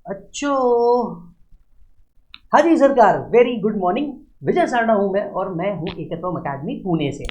अच्छो। हाँ जी सरकार, वेरी गुड मॉर्निंग। विजय सारडा हूँ मैं और मैं हूँ एकत्वम अकेडमी पुणे से।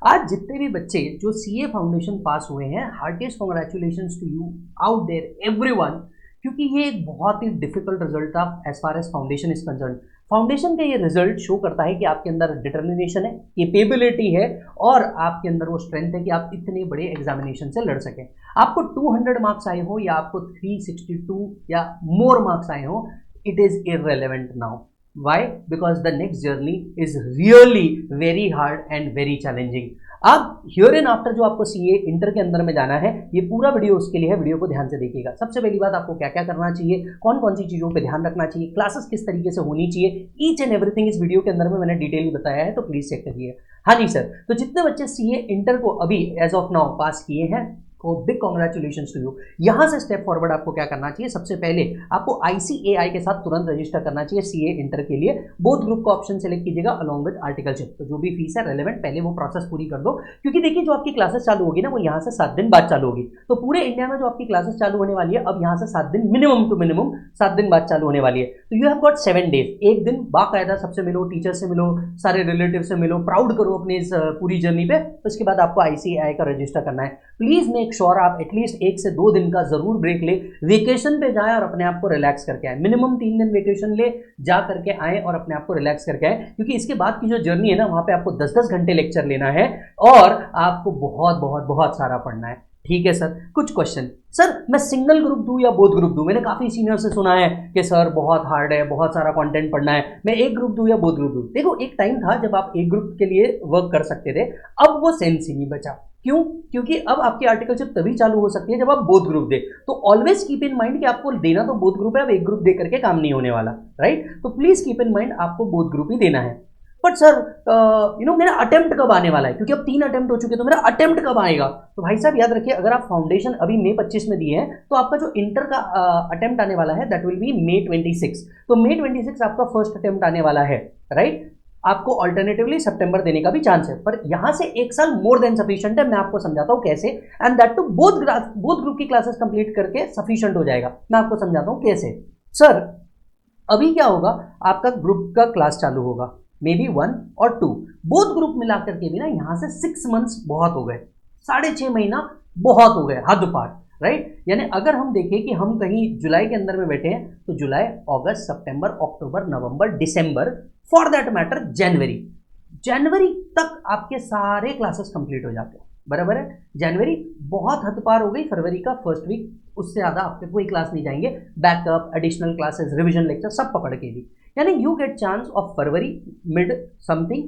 आज जितने भी बच्चे जो सीए फाउंडेशन पास हुए हैं, heartiest congratulations to you out there everyone, क्योंकि ये एक बहुत ही डिफिकल्ट रिजल्ट था as far as foundation is concern. Foundation का ये रिजल्ट शो करता है कि आपके अंदर डिटर्मिनेशन है, कैपेबिलिटी है और आपके अंदर वो स्ट्रेंथ है कि आप इतने बड़े एग्जामिनेशन से लड़ सकें। आपको 200 मार्क्स आए हो या आपको 362 या मोर मार्क्स आए हो, it is irrelevant now. Why? Because the next journey is really very hard and very challenging. अब हियर एंड आफ्टर जो आपको सीए इंटर के अंदर में जाना है, ये पूरा वीडियो उसके लिए है। वीडियो को ध्यान से देखिएगा। सबसे पहली बात, आपको क्या क्या करना चाहिए, कौन कौन सी चीज़ों पे ध्यान रखना चाहिए, क्लासेस किस तरीके से होनी चाहिए, ईच एंड एवरीथिंग इस वीडियो के अंदर में मैंने डिटेल बताया है, तो प्लीज चेक करिए। हाँ जी सर, तो जितने बच्चे सीए इंटर को अभी एज ऑफ नाउ पास किए हैं, को बिग कॉन्ग्रेचुलेशन टू यू। यहां से स्टेप फॉरवर्ड आपको क्या करना चाहिए, सबसे पहले आपको आईसीएआई के साथ तुरंत रजिस्टर करना चाहिए सीए इंटर के लिए। बोथ ग्रुप का ऑप्शन सेलेक्ट कीजिएगा अलॉन्ग विद आर्टिकलशिप। तो जो भी फीस है रेलेवेंट, पहले वो प्रोसेस पूरी कर दो, क्योंकि देखिए जो आपकी क्लासेस चालू होगी ना, वो यहाँ से 7 दिन बाद चालू होगी। तो पूरे इंडिया में जो आपकी क्लासेस चालू होने वाली है, अब यहाँ से 7 दिन मिनिमम टू मिनिमम 7 दिन बाद चालू होने वाली है। तो यू हैव गॉट 7 डेज। एक दिन बाकायदा सबसे मिलो, टीचर से मिलो, सारे रिलेटिव से मिलो, प्राउड करो अपने इस पूरी जर्नी पे। उसके बाद आपको आईसीएआई का रजिस्टर करना है। प्लीज मेक श्योर आप एटलीस्ट 1 से 2 दिन का जरूर ब्रेक ले, वेकेशन पे जाए और अपने आप को रिलैक्स करके आए। मिनिमम 3 दिन वेकेशन ले, जा करके आए और अपने आप को रिलैक्स करके आए, क्योंकि इसके बाद की जो जर्नी है ना, वहां पे आपको 10-10 घंटे लेक्चर लेना है और आपको बहुत बहुत बहुत सारा पढ़ना है। ठीक है सर, कुछ क्वेश्चन। सर मैं सिंगल ग्रुप दूं या बोथ ग्रुप दूं? मैंने काफी सीनियर से सुना है कि सर बहुत हार्ड है, बहुत सारा कंटेंट पढ़ना है, मैं एक ग्रुप दूं या बोथ ग्रुप दूं? देखो, एक टाइम था जब आप एक ग्रुप के लिए वर्क कर सकते थे, अब वो सेंस ही नहीं बचा। क्यों? क्योंकि अब आपकी आर्टिकलशिप तभी चालू हो सकती है जब आप बोथ ग्रुप दे। तो ऑलवेज कीप इन माइंड कि आपको देना तो बोथ ग्रुप है, अब एक ग्रुप दे करके काम नहीं होने वाला, राइट? तो प्लीज कीप इन माइंड आपको बोथ ग्रुप ही देना है। बट सर मेरा अटेम्प्ट कब आने वाला है, क्योंकि अब 3 अटेम्प्ट हो चुके, तो मेरा अटेम्प्ट कब आएगा? तो भाई साहब याद रखिए, अगर आप फाउंडेशन अभी मई 25 में दिए हैं, तो आपका जो इंटर का अटेम्प्ट आने वाला है दैट विल बी मई 26। तो मई 26 आपका फर्स्ट अटेम्प्ट आने वाला है, राइट? आपको ऑल्टरनेटिवली सितंबर देने का भी चांस है, पर यहां से 1 साल मोर देन सफिशिएंट है। मैं आपको समझाता हूं कैसे, and that to both group की क्लासेस कंप्लीट करके सफिशिएंट हो जाएगा। मैं आपको समझाता हूं कैसे। सर अभी क्या होगा, आपका ग्रुप का क्लास चालू होगा, मे बी 1 और 2, बोथ ग्रुप मिलाकर के भी ना यहाँ से 6 मंथ्स बहुत हो गए, 6.5 महीना बहुत हो गए, हद पार, राइट? यानी अगर हम देखें कि हम कहीं जुलाई के अंदर में बैठे हैं, तो जुलाई, अगस्त, सितंबर, अक्टूबर, नवंबर, दिसंबर, फॉर दैट मैटर जनवरी, जनवरी तक आपके सारे क्लासेस कंप्लीट हो जाते हैं, बराबर है? जनवरी बहुत हद पार हो गई, फरवरी का फर्स्ट वीक उससे ज्यादा आपके कोई क्लास नहीं जाएंगे, backup, additional classes, revision lecture सब पकड़ के भी। यानी you get chance of February, mid something,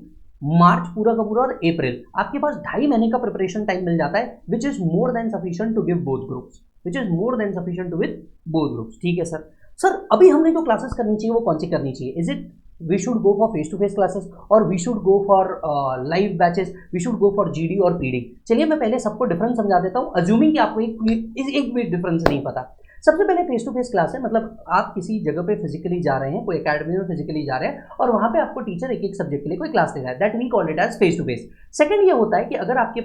March पूरा का पूरा और अप्रैल, आपके पास 2.5 महीने का प्रिपरेशन टाइम मिल जाता है, which is more than sufficient to give both groups, which is more than sufficient to with both groups. ठीक है सर। सर अभी हमने जो क्लासेस करनी चाहिए वो कौन सी करनी चाहिए? Is it we should go for face to face classes और we should go for live batches, we should go for GD और पीडी? चलिए मैं पहले सबको डिफरेंस समझा देता हूँ, अज्यूमिंग कि आपको एक भी डिफरेंस नहीं पता। सबसे पहले फेस टू फेस क्लास है, मतलब आप किसी जगह पे फिजिकली जा रहे हैं, कोई एकेडमी में फिजिकली जा रहे हैं और वहां पे आपको टीचर एक एक सब्जेक्ट के लिए कोई क्लास ले रहा है, that we call it as face to face. Second ये होता है कि अगर आपके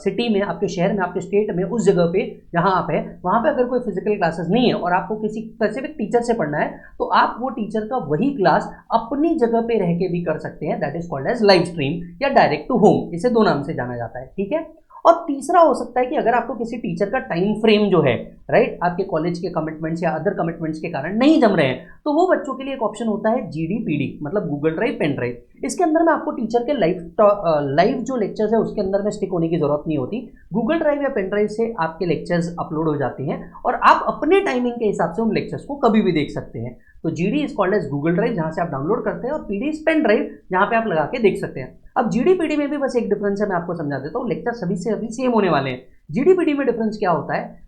सिटी में, आपके शहर में, आपके स्टेट में, उस जगह पे जहां आप है, वहां पे अगर कोई फिजिकल क्लासेस नहीं है और आपको किसी स्पेसिफिक टीचर से पढ़ना है, तो आप वो टीचर का वही क्लास अपनी जगह पे रह के भी कर सकते हैं, that is called as live stream या डायरेक्ट टू होम, इसे 2 नाम से जाना जाता है। ठीक है। और तीसरा हो सकता है कि अगर आपको किसी टीचर का टाइम फ्रेम जो है, राइट, आपके कॉलेज के कमिटमेंट्स या अदर कमिटमेंट्स के कारण नहीं जम रहे हैं, तो वो बच्चों के लिए एक ऑप्शन होता है जीडी पीडी, मतलब गूगल ड्राइव, पेन ड्राइव। इसके अंदर में आपको टीचर के लाइव जो लेक्चर्स है उसके अंदर में स्टिक होने की जरूरत नहीं होती। गूगल ड्राइव या पेन ड्राइव से आपके लेक्चर्स अपलोड हो जाते हैं और आप अपने टाइमिंग के हिसाब से उन लेक्चर्स को कभी भी देख सकते हैं। तो GD is called as Google drive, जहां से आप डाउनलोड करते हैं, और पीडी इज पेन ड्राइव, जहां पे आप लगा के देख सकते हैं। अब जीडी पीडी में भी बस एक डिफरेंस है, मैं आपको समझा देता हूँ, लेक्चर सभी से अभी सेम होने वाले हैं। जीडी पीडी में डिफरेंस क्या होता है,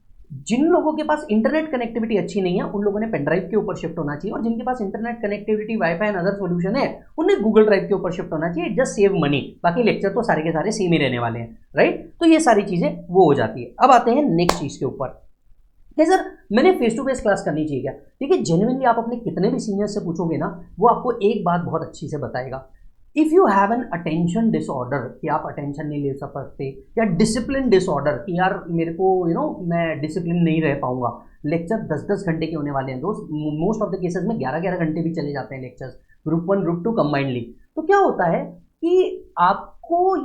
जिन लोगों के पास इंटरनेट कनेक्टिविटी अच्छी नहीं है उन लोगों ने पेन ड्राइव के ऊपर शिफ्ट होना चाहिए, और जिनके पास internet connectivity, wifi and other solution है, उन्हें गूगल ड्राइव के ऊपर शिफ्ट होना चाहिए, जस्ट सेव मनी। बाकी लेक्चर तो सारे के सारे सेम ही रहने वाले हैं, राइट? तो ये सारी चीजें वो हो जाती है। अब आते हैं नेक्स्ट चीज के ऊपर कि सर मैंने फेस टू फेस क्लास करनी चाहिए क्या? देखिए जेन्युइनली आप अपने कितने भी सीनियर से पूछोगे ना, वो आपको एक बात बहुत अच्छी से बताएगा, if you have N attention disorder कि आप अटेंशन नहीं ले सकते, या डिसिप्लिन डिसऑर्डर कि यार मेरे को मैं डिसिप्लिन नहीं रह पाऊंगा, लेक्चर 10-10 घंटे के होने वाले हैं दोस्त, मोस्ट ऑफ द केसेस में 11-11 घंटे भी चले जाते हैं लेक्चर्स, ग्रुप 1 ग्रुप 2 कंबाइंडली। तो क्या होता है कि आपको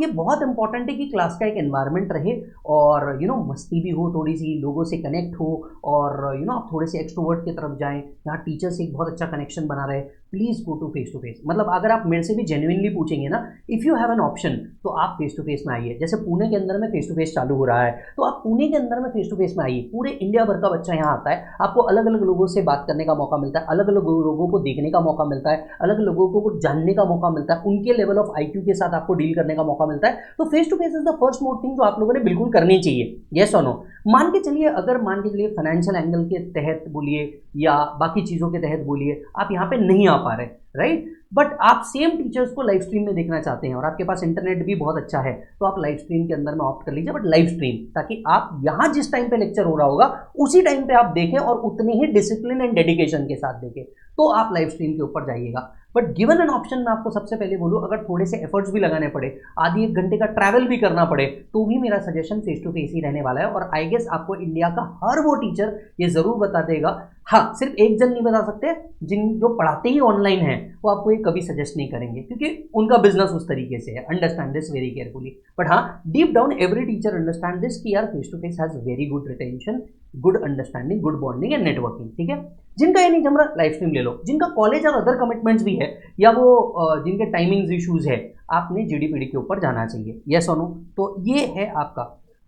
ये बहुत इंपॉर्टेंट है कि क्लास का एक एनवायरनमेंट रहे, और मस्ती भी हो, थोड़ी सी लोगों से कनेक्ट हो, और आप थोड़े से एक्सट्रोवर्ट की तरफ जाएं, यहाँ टीचर से एक बहुत अच्छा कनेक्शन बना रहे। Please go to face to face. मतलब अगर आप मेरे से भी जेन्युइनली पूछेंगे ना, if you have an option, तो आप फेस टू फेस में आइए। जैसे पुणे के अंदर में फेस टू फेस चालू हो रहा है, तो आप पुणे के अंदर में फेस टू फेस में आइए। पूरे इंडिया भर का बच्चा यहाँ आता है, आपको अलग अलग लोगों से बात करने का मौका मिलता है, अलग अलग लोगों को देखने का मौका मिलता है, अलग लोगों को जानने का मौका मिलता है, उनके लेवल ऑफ IQ के साथ आपको डील करने का मौका मिलता है। तो face to face is the first most thing जो आप लोगों ने बिल्कुल करनी चाहिए। येस और नो? मान के चलिए, अगर मान के चलिए फाइनेंशियल एंगल के तहत बोलिए या बाकी चीज़ों के तहत बोलिए, आप यहाँ पे नहीं आ पा रहे, राइट, बट आप सेम टीचर्स को लाइव स्ट्रीम में देखना चाहते हैं और आपके पास इंटरनेट भी बहुत अच्छा है, तो आप लाइव स्ट्रीम के अंदर में ऑप्ट कर लीजिए, बट लाइव स्ट्रीम, ताकि आप यहाँ जिस टाइम पे लेक्चर हो रहा होगा उसी टाइम पे आप देखें और उतने ही डिसिप्लिन एंड डेडिकेशन के साथ देखें। तो आप लाइव स्ट्रीम के ऊपर जाइएगा। बट गिवन एन ऑप्शन, मैं आपको सबसे पहले बोलूँ, अगर थोड़े से एफर्ट्स भी लगाने पड़े, आधी 1 घंटे का ट्रैवल भी करना पड़े, तो भी मेरा सजेशन फेस टू फेस ही रहने वाला है। और आई गेस आपको इंडिया का हर वो टीचर ये जरूर बता देगा। हाँ, सिर्फ एक जन नहीं बता सकते, जो पढ़ाते ही ऑनलाइन हैं वो आपको ये कभी सजेस्ट नहीं करेंगे, क्योंकि उनका बिजनेस उस तरीके से है। Understand this very carefully. But हाँ, deep down every teacher understand this कि यार face to face has very good retention, good understanding, good bonding and networking. ठीक है, जिनका ये नहीं जम रहा, लाइव स्ट्रीम ले लो। जिनका कॉलेज और अदर कमिटमेंट्स भी है, या वो जिनके टाइमिंग्स इश्यूज है, आपने GDPD के ऊपर जाना चाहिए। येस और नो? तो ये है आपका।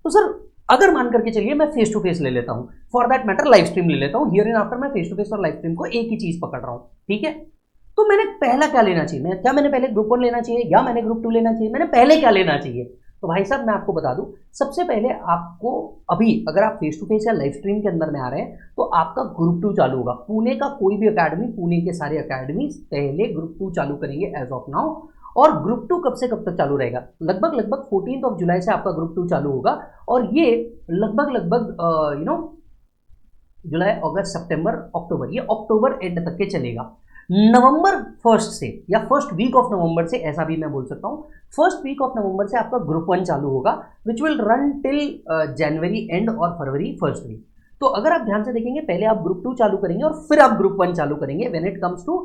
तो सर, अगर मान करके चलिए मैं फेस टू फेस ले लेता हूँ, for that matter live stream ले लेता हूँ, हियर एंड आफ्टर मैं फेस टू फेस और लाइव स्ट्रीम को एक ही चीज पकड़ रहा हूँ, ठीक है, तो मैंने पहला क्या लेना चाहिए? क्या मैंने पहले ग्रुप 1 लेना चाहिए या मैंने ग्रुप 2 लेना चाहिए? मैंने पहले क्या लेना चाहिए? तो भाई साहब, मैं आपको बता दूं, सबसे पहले आपको अभी, अगर आप फेस टू फेस या लाइव स्ट्रीम के अंदर में आ रहे हैं, तो आपका ग्रुप 2 चालू होगा। पुणे का कोई भी अकेडमी, पुणे के सारे अकेडमी पहले ग्रुप 2 चालू करेंगे एज ऑफ नाउ। और ग्रुप 2 कब से कब तक चालू रहेगा? लगभग 14 जुलाई से आपका ग्रुप 2 चालू होगा, और ये लगभग जुलाई, अगस्त, सितंबर, अक्टूबर, ये अक्टूबर एंड तक के चलेगा। नवंबर 1 से या फर्स्ट वीक ऑफ नवंबर से, ऐसा भी मैं बोल सकता हूँ, फर्स्ट वीक ऑफ नवंबर से आपका ग्रुप 1 चालू होगा, which will run till January and और फरवरी फर्स्ट वीक। तो अगर आप ध्यान से देखेंगे, पहले आप ग्रुप 2 चालू करेंगे और फिर आप ग्रुप 1 चालू करेंगे when it comes to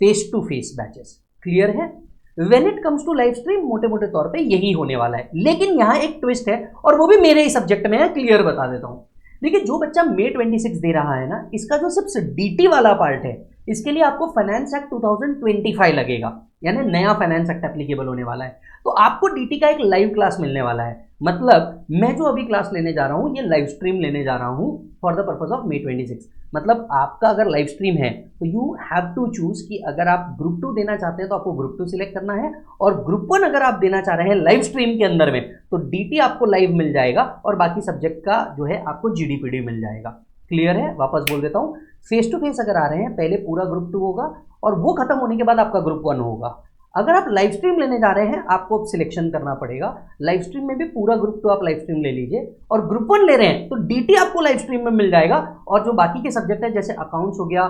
face batches. Clear है? When it comes to live stream, मोटे मोटे तौर पे यही होने वाला है। लेकिन यहाँ एक ट्विस्ट है, और वो भी मेरे ही सब्जेक्ट में है, क्लियर बता देता हूँ। देखिए, जो बच्चा May 26 दे रहा है ना, इसका जो सिर्फ DT वाला पार्ट है, इसके लिए आपको फाइनेंस एक्ट 2025 लगेगा, यानी नया फाइनेंस एक्ट एप्लीकेबल होने वाला है। तो आपको DT का एक लाइव क्लास मिलने वाला है। मतलब मैं जो अभी क्लास लेने जा रहा हूँ, ये लाइव स्ट्रीम लेने जा रहा हूँ for the purpose of May 26। मतलब आपका अगर लाइव स्ट्रीम है, तो यू हैव टू चूज कि अगर आप ग्रुप 2 देना चाहते हैं तो आपको ग्रुप 2 सिलेक्ट करना है, और ग्रुप 1 अगर आप देना चाह रहे हैं लाइव स्ट्रीम के अंदर में, तो DT आपको लाइव मिल जाएगा, और बाकी सब्जेक्ट का जो है आपको GDPD मिल जाएगा। क्लियर है? वापस बोल देता हूँ, फेस टू फेस अगर आ रहे हैं, पहले पूरा ग्रुप 2 होगा, और वो खत्म होने के बाद आपका ग्रुप 1 होगा। अगर आप लाइव स्ट्रीम लेने जा रहे हैं, आपको सिलेक्शन करना पड़ेगा, लाइव स्ट्रीम में भी पूरा ग्रुप 2 आप लाइव स्ट्रीम ले लीजिए, और ग्रुप 1 ले रहे हैं तो DT आपको लाइव स्ट्रीम में मिल जाएगा, और जो बाकी के सब्जेक्ट है, जैसे अकाउंट्स हो गया,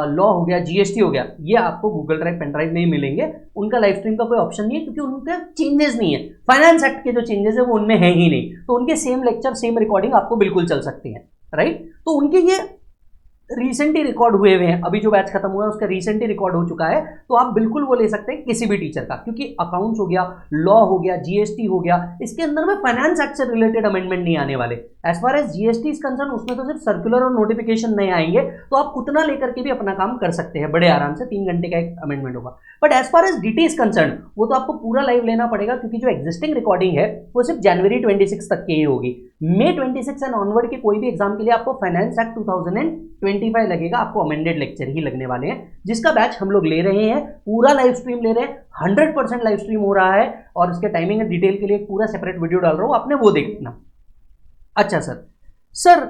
लॉ हो गया, GST हो गया, ये आपको गूगल ड्राइव, पेन ड्राइव में ही मिलेंगे। उनका लाइव स्ट्रीम का कोई ऑप्शन नहीं है, क्योंकि उनके चेंजेस नहीं है, फाइनेंस एक्ट के जो चेंजेस है वो उनमें है ही नहीं, तो उनके सेम लेक्चर, सेम रिकॉर्डिंग आपको बिल्कुल चल सकती है, राइट। तो उनके ये रिसेंटली रिकॉर्ड हुए हैं, अभी जो बैच खत्म हुआ है उसका रिसेंटली रिकॉर्ड हो चुका है, तो आप बिल्कुल वो ले सकते हैं किसी भी टीचर का, क्योंकि अकाउंट्स हो गया, लॉ हो गया, GST हो गया, इसके अंदर में फाइनेंस एक्ट से रिलेटेड अमेंडमेंट नहीं आने वाले। As far as GST is concern, उसमें तो सिर्फ सर्कुलर और नोटिफिकेशन नहीं आएंगे, तो आप उतना लेकर के भी अपना काम कर सकते हैं बड़े आराम से, 3 घंटे का एक अमेंडमेंट होगा। But as far as DT is concern, वो तो आपको पूरा लाइव लेना पड़ेगा, क्योंकि जो एग्जिस्टिंग रिकॉर्डिंग है वो सिर्फ जनवरी 26 तक की ही होगी। May 26 एंड ऑनवर्ड के कोई भी एग्जाम के लिए आपको फाइनेंस एक्ट 2025 लगेगा, आपको अमेंडेड लेक्चर ही लगने वाले हैं, जिसका बैच हम लोग ले रहे हैं, पूरा लाइव स्ट्रीम ले रहे हैं, 100% लाइव स्ट्रीम हो रहा है, और इसके टाइमिंग एंड डिटेल के लिए पूरा सेपरेट वीडियो डाल रहा हूं, आपने वो देखना। अच्छा सर,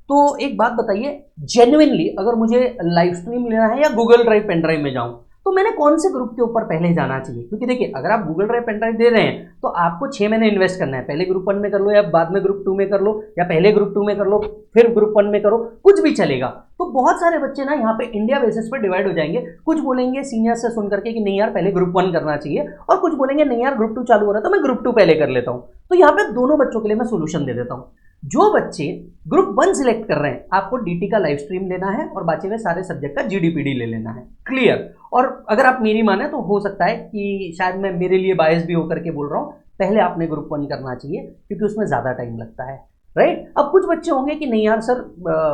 तो एक बात बताइए, जेन्युइनली अगर मुझे लाइव स्ट्रीम लेना है या गूगल ड्राइव, पेन ड्राइव में जाऊं, तो मैंने कौन से ग्रुप के ऊपर पहले जाना चाहिए, क्योंकि देखिए अगर आप गूगल ड्राइव पेन ड्राइव दे रहे हैं तो आपको 6 महीने इन्वेस्ट करना है, पहले ग्रुप 1 में कर लो या बाद में ग्रुप 2 में कर लो या पहले ग्रुप 2 में कर लो फिर ग्रुप 1 में करो, कुछ भी चलेगा। तो बहुत सारे बच्चे ना यहाँ पे इंडिया बेसिस पे डिवाइड हो जाएंगे, कुछ बोलेंगे सीनियर से सुन करके कि नहीं यार पहले ग्रुप 1 करना चाहिए, और कुछ बोलेंगे नहीं यार ग्रुप 2 चालू हो रहा है तो मैं ग्रुप 2 पहले कर लेता हूँ। तो यहाँ पे दोनों बच्चों के लिए मैं सोल्यूशन दे देता हूँ। जो बच्चे ग्रुप 1 सिलेक्ट कर रहे हैं आपको डीटी का लाइव स्ट्रीम लेना है और बाकी में सारे सब्जेक्ट का जीडीपीडी ले लेना है, क्लियर। और अगर आप मेरी माने तो हो सकता है कि शायद मैं मेरे लिए बायस भी होकर के बोल रहा हूँ, पहले आपने ग्रुप 1 करना चाहिए क्योंकि उसमें ज़्यादा टाइम लगता है, राइट। अब कुछ बच्चे होंगे कि नहीं यार सर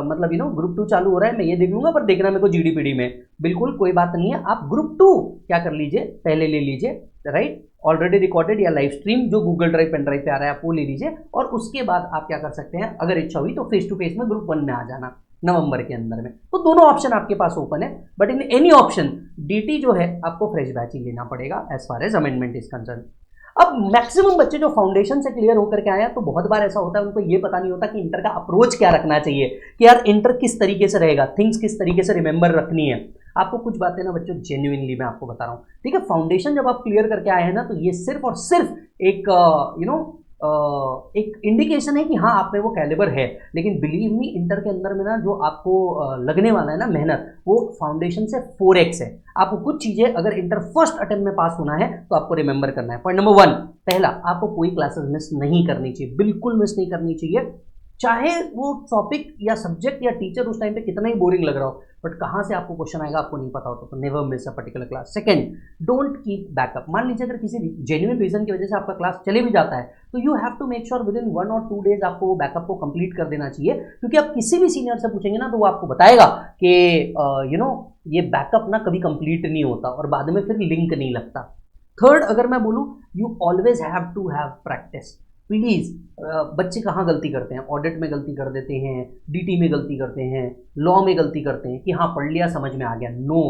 मतलब ग्रुप 2 चालू हो रहा है मैं ये देख लूंगा पर देखना मेरे को जीडीपीडी में, बिल्कुल कोई बात नहीं है, आप ग्रुप 2 क्या कर लीजिए पहले ले लीजिए, राइट। ऑलरेडी रिकॉर्डेड या लाइव स्ट्रीम जो गूगल ड्राइव पेन ड्राइव पे आ रहा है आप वो ले लीजिए, और उसके बाद आप क्या कर सकते हैं अगर इच्छा हुई तो फेस टू फेस में ग्रुप 1 में आ जाना नवंबर के अंदर में। तो दोनों ऑप्शन आपके पास ओपन है, but in any option DT जो है आपको फ्रेश बैच ही लेना पड़ेगा as far as amendment is concern. अब मैक्सिमम बच्चे जो फाउंडेशन से क्लियर होकर के आए हैं तो बहुत बार ऐसा होता है उनको ये पता नहीं होता कि इंटर का अप्रोच क्या रखना चाहिए, कि यार इंटर किस तरीके से रहेगा, थिंग्स किस तरीके से रिमेंबर रखनी है। आपको कुछ बातें ना बच्चों जेन्युइनली मैं आपको बता रहा हूँ, ठीक है। फाउंडेशन जब आप क्लियर करके आए हैं ना तो ये सिर्फ और सिर्फ एक एक इंडिकेशन है कि हाँ आप में वो कैलिबर है, लेकिन बिलीव मी इंटर के अंदर में ना जो आपको लगने वाला है ना मेहनत वो फाउंडेशन से 4x है। आपको कुछ चीज़ें अगर इंटर फर्स्ट अटेम्प्ट में पास होना है तो आपको रिमेंबर करना है। पॉइंट नंबर 1, पहला आपको कोई क्लासेस मिस नहीं करनी चाहिए, बिल्कुल मिस नहीं करनी चाहिए, चाहे वो टॉपिक या सब्जेक्ट या टीचर उस टाइम पे कितना ही बोरिंग लग रहा हो, बट कहाँ से आपको क्वेश्चन आएगा आपको नहीं पता होता, तो never miss a particular class. Second, don't keep backup. मान लीजिए अगर किसी जेन्युइन रीजन की वजह से आपका क्लास चले भी जाता है तो you have to make sure within 1 और 2 डेज आपको वो बैकअप को कंप्लीट कर देना चाहिए, क्योंकि आप किसी भी सीनियर से पूछेंगे ना तो वो आपको बताएगा कि ये बैकअप ना कभी कंप्लीट नहीं होता और बाद में फिर लिंक नहीं लगता। थर्ड, अगर मैं बोलूँ you always have to have practice. Please, बच्चे कहाँ गलती करते हैं, ऑडिट में गलती कर देते हैं, डीटी में गलती करते हैं, लॉ में गलती करते हैं कि हाँ पढ़ लिया समझ में आ गया। नो,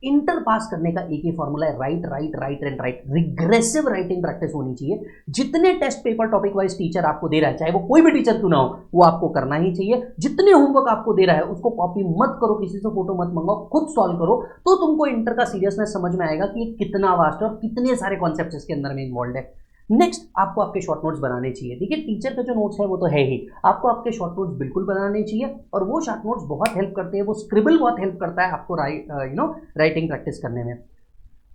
इंटर पास करने का एक ही फॉर्मूला है, write write write and write. Regressive writing practice होनी चाहिए। जितने test paper topic wise teacher आपको दे रहा है, चाहे वो कोई भी टीचर क्यों ना हो, वो आपको करना ही चाहिए। जितने होमवर्क आपको दे रहा है उसको कॉपी मत करो, किसी से फोटो मत मंगाओ, खुद सॉल्व करो, तो तुमको इंटर का सीरियसनेस समझ में आएगा कि ये कितना वास्ट है और कितने सारे कॉन्सेप्ट इसके अंदर में इन्वॉल्व है। नेक्स्ट, आपको आपके शॉर्ट नोट्स बनाने चाहिए। देखिए टीचर के जो नोट्स है वो तो है ही, आपको आपके शॉर्ट नोट्स बिल्कुल बनाने चाहिए, और वो शॉर्ट नोट्स बहुत हेल्प करते हैं, वो स्क्रिबल बहुत हेल्प करता है आपको राइटिंग प्रैक्टिस करने में।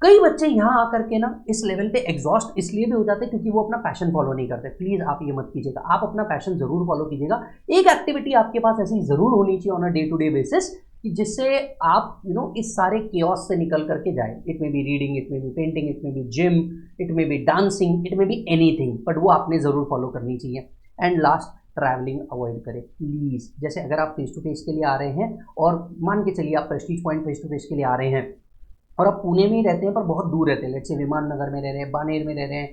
कई बच्चे यहाँ आकर के ना इस लेवल पे एग्जॉस्ट इसलिए भी हो जाते हैं क्योंकि वो अपना पैशन फॉलो नहीं करते। प्लीज़ आप ये मत कीजिएगा, आप अपना पैशन जरूर फॉलो कीजिएगा। एक एक्टिविटी आपके पास ऐसी जरूर होनी चाहिए on a day to day basis कि जिससे आप इस सारे केओस से निकल करके जाए। इट में बी रीडिंग, इट में बी पेंटिंग, इट में बी जिम, इट में बी डांसिंग, इट में बी एनीथिंग, बट वो आपने ज़रूर फॉलो करनी चाहिए। एंड लास्ट, ट्रैवलिंग अवॉइड करें प्लीज़। जैसे अगर आप फेस टू फेस के लिए आ रहे हैं और मान के चलिए आप prestige point face to face के लिए आ रहे हैं और आप पुणे में ही रहते हैं पर बहुत दूर रहते हैं, लेट्स से विमान नगर में रह रहे हैं, बानेर में रह रहे हैं,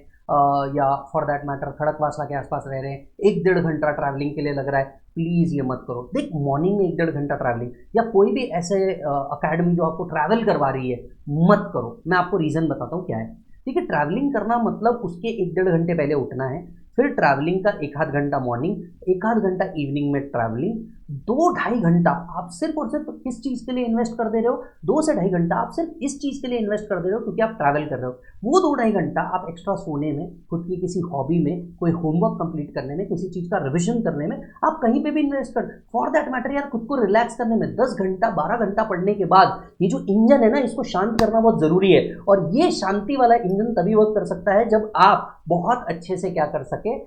या फॉर दैट मैटर खड़कवासला के आसपास रह रहे हैं, 1-1.5 घंटा ट्रैवलिंग के लिए लग रहा है, प्लीज़ ये मत करो। देख, मॉर्निंग में 1-1.5 घंटा ट्रैवलिंग या कोई भी ऐसे अकेडमी जो आपको ट्रैवल करवा रही है, मत करो। मैं आपको रीज़न बताता हूँ क्या है। ठीक है, ट्रैवलिंग करना मतलब उसके 1-1.5 घंटे पहले उठना है, फिर ट्रैवलिंग का 1-1/2 घंटा मॉर्निंग, 1-1/2 घंटा इवनिंग में ट्रैवलिंग, 2-2.5 घंटा आप सिर्फ और सिर्फ किस चीज़ के लिए इन्वेस्ट कर दे रहे हो, 2 से 2.5 घंटा आप सिर्फ इस चीज़ के लिए इन्वेस्ट कर दे रहे हो क्योंकि आप ट्रैवल कर रहे हो। वो 2-2.5 घंटा आप एक्स्ट्रा सोने में, खुद की किसी हॉबी में, कोई होमवर्क कंप्लीट करने में, किसी चीज़ का रिविजन करने में, आप कहीं पे भी इन्वेस्ट कर। फॉर दैट मैटर यार, खुद को रिलैक्स करने में 10 घंटा 12 घंटा पढ़ने के बाद ये जो इंजन है ना, इसको शांत करना बहुत ज़रूरी है। और ये शांति वाला इंजन तभी वर्क कर सकता है जब आप बहुत अच्छे से क्या कर सके,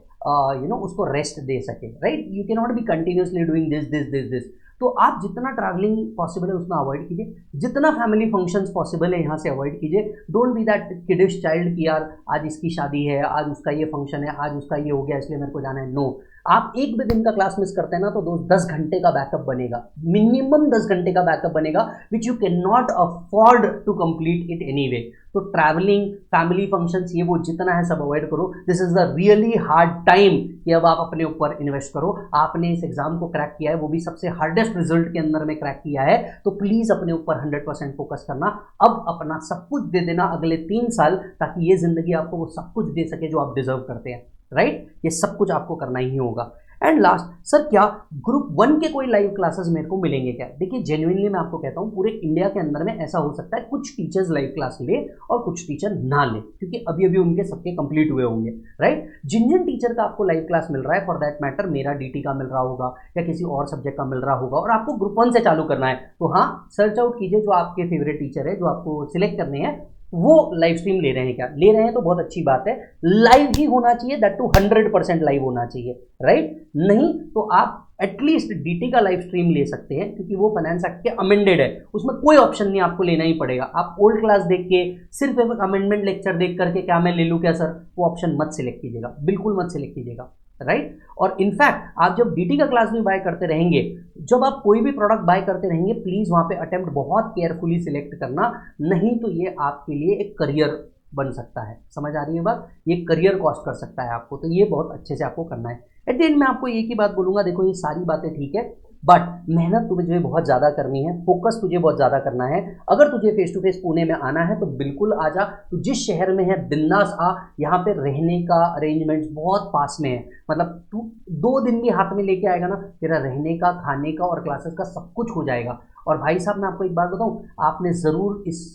उसको रेस्ट दे सके, right. You can not be continuously doing this this this this. तो आप जितना ट्रैवलिंग पॉसिबल है उतना अवॉइड कीजिए, जितना फैमिली फंक्शंस पॉसिबल है यहाँ से अवॉइड कीजिए। Don't be that kiddish child कि यार आज इसकी शादी है, आज उसका ये फंक्शन है, आज उसका ये हो गया इसलिए मेरे को जाना है। नो, आप एक भी दिन का क्लास मिस करते हैं ना तो 10 घंटे का बैकअप बनेगा, मिनिमम 10 घंटे का बैकअप बनेगा, which you can not afford to complete it anyway. तो ट्रैवलिंग, फैमिली फंक्शंस, ये वो जितना है सब अवॉइड करो। This is the really hard time कि अब आप अपने ऊपर इन्वेस्ट करो। आपने इस एग्जाम को क्रैक किया है, वो भी सबसे हार्डेस्ट रिजल्ट के अंदर में क्रैक किया है, तो प्लीज़ अपने ऊपर 100% फोकस करना। अब अपना सब कुछ दे देना अगले 3 साल, ताकि ये जिंदगी आपको वो सब कुछ दे सके जो आप डिजर्व करते हैं, राइट। ये सब कुछ आपको करना ही होगा। एंड लास्ट, सर क्या ग्रुप 1 के कोई लाइव क्लासेस मेरे को मिलेंगे क्या? देखिए जेन्युइनली मैं आपको कहता हूँ पूरे इंडिया के अंदर में ऐसा हो सकता है कुछ टीचर्स लाइव क्लास ले और कुछ टीचर ना ले, क्योंकि अभी अभी उनके सबके कंप्लीट हुए होंगे, राइट। जिन जिन टीचर का आपको लाइव क्लास मिल रहा है, फॉर दैट मैटर मेरा डीटी का मिल रहा होगा या किसी और सब्जेक्ट का मिल रहा होगा, और आपको ग्रुप 1 से चालू करना है, तो हाँ सर्च आउट कीजिए जो आपके फेवरेट टीचर है, जो आपको सिलेक्ट करने हैं, वो लाइव स्ट्रीम ले रहे हैं क्या? ले रहे हैं तो बहुत अच्छी बात है, लाइव ही होना चाहिए, दैट टू 100% लाइव होना चाहिए, राइट। नहीं तो आप एटलीस्ट डीटी का लाइव स्ट्रीम ले सकते हैं, क्योंकि वो फाइनेंस एक्ट के अमेंडेड है, उसमें कोई ऑप्शन नहीं आपको लेना ही पड़ेगा। आप ओल्ड क्लास देख के सिर्फ एक अमेंडमेंट लेक्चर देख करके क्या मैं ले लूँ क्या सर, वो ऑप्शन मत सिलेक्ट कीजिएगा, बिल्कुल मत सिलेक्ट कीजिएगा, राइट। और इनफैक्ट आप जब डीटी का क्लास भी बाय करते रहेंगे, जब आप कोई भी प्रोडक्ट बाय करते रहेंगे, प्लीज वहां पे अटेम्प्ट बहुत केयरफुली सिलेक्ट करना, नहीं तो ये आपके लिए एक करियर बन सकता है, समझ आ रही है बात, ये करियर कॉस्ट कर सकता है आपको, तो ये बहुत अच्छे से आपको करना है। एट द एंड मैं आपको एक ही बात बोलूंगा, देखो ये सारी बातें ठीक है, बट मेहनत तुझे बहुत ज़्यादा करनी है, फोकस तुझे बहुत ज़्यादा करना है। अगर तुझे फेस टू फेस पुणे में आना है तो बिल्कुल आ जा, तू जिस शहर में है बिंदास आ, यहाँ पे रहने का अरेंजमेंट्स बहुत पास में है, मतलब तू 2 दिन भी हाथ में लेके आएगा ना, तेरा रहने का, खाने का और क्लासेस का सब कुछ हो जाएगा। और भाई साहब मैं आपको एक बात बताऊं, आपने ज़रूर इस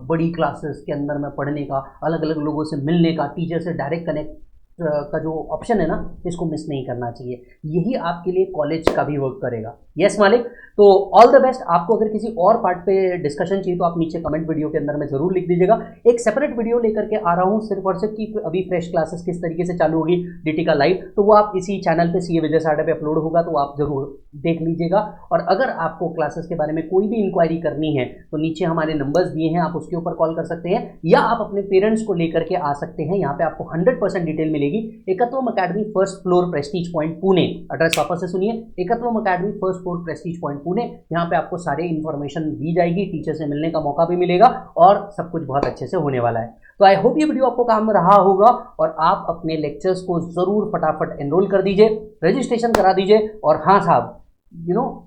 बड़ी क्लासेस के अंदर में पढ़ने का, अलग अलग लोगों से मिलने का, टीचर से डायरेक्ट कनेक्ट का जो ऑप्शन है ना, इसको मिस नहीं करना चाहिए, यही आपके लिए कॉलेज का भी वर्क करेगा। यस मालिक, तो ऑल द बेस्ट। आपको अगर किसी और पार्ट पे डिस्कशन चाहिए तो आप नीचे कमेंट वीडियो के अंदर में जरूर लिख दीजिएगा, एक सेपरेट वीडियो लेकर के आ रहा हूँ सिर्फ और सिर्फ कि अभी फ्रेश क्लासेस किस तरीके से चालू होगी डीटी का लाइव, तो वो आप इसी चैनल पे सीए विजय सारडा पे अपलोड होगा, तो आप जरूर देख लीजिएगा। और अगर आपको क्लासेस के बारे में कोई भी इंक्वायरी करनी है तो नीचे हमारे नंबर्स दिए हैं, आप उसके ऊपर कॉल कर सकते हैं, या आप अपने पेरेंट्स को लेकर के आ सकते हैं। यहाँ पे आपको 100% डिटेल मिलेगी। Ekatvam academy first floor prestige point Pune, address वापस से सुनिए, Ekatvam academy first floor prestige point Pune, यहाँ पे आपको सारे इन्फॉर्मेशन दी जाएगी, टीचर से मिलने का मौका भी मिलेगा और सब कुछ बहुत अच्छे से होने वाला है। तो आई होप ये वीडियो आपको काम रहा होगा और आप अपने लेक्चर्स को जरूर फटाफट एनरोल कर दीजिए, रजिस्ट्रेशन करा दीजिए। और हाँ साहब,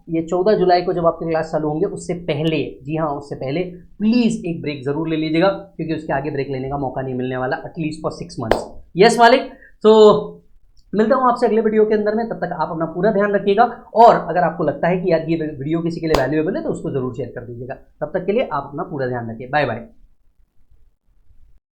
ये 14 जुलाई को जब आपके क्लास चालू होंगे उससे पहले, जी हाँ उससे पहले प्लीज एक ब्रेक जरूर ले लीजिएगा, क्योंकि उसके आगे ब्रेक लेने का मौका नहीं मिलने वाला, एटलीस्ट फॉर 6 मंथ्स। यस मालिक, तो मिलता हूँ आपसे अगले वीडियो के अंदर में, तब तक आप अपना पूरा ध्यान रखिएगा। और अगर आपको लगता है कि यार ये वीडियो किसी के लिए वैल्यूएबल है तो उसको जरूर शेयर कर दीजिएगा। तब तक के लिए आप अपना पूरा ध्यान रखिए, बाय बाय।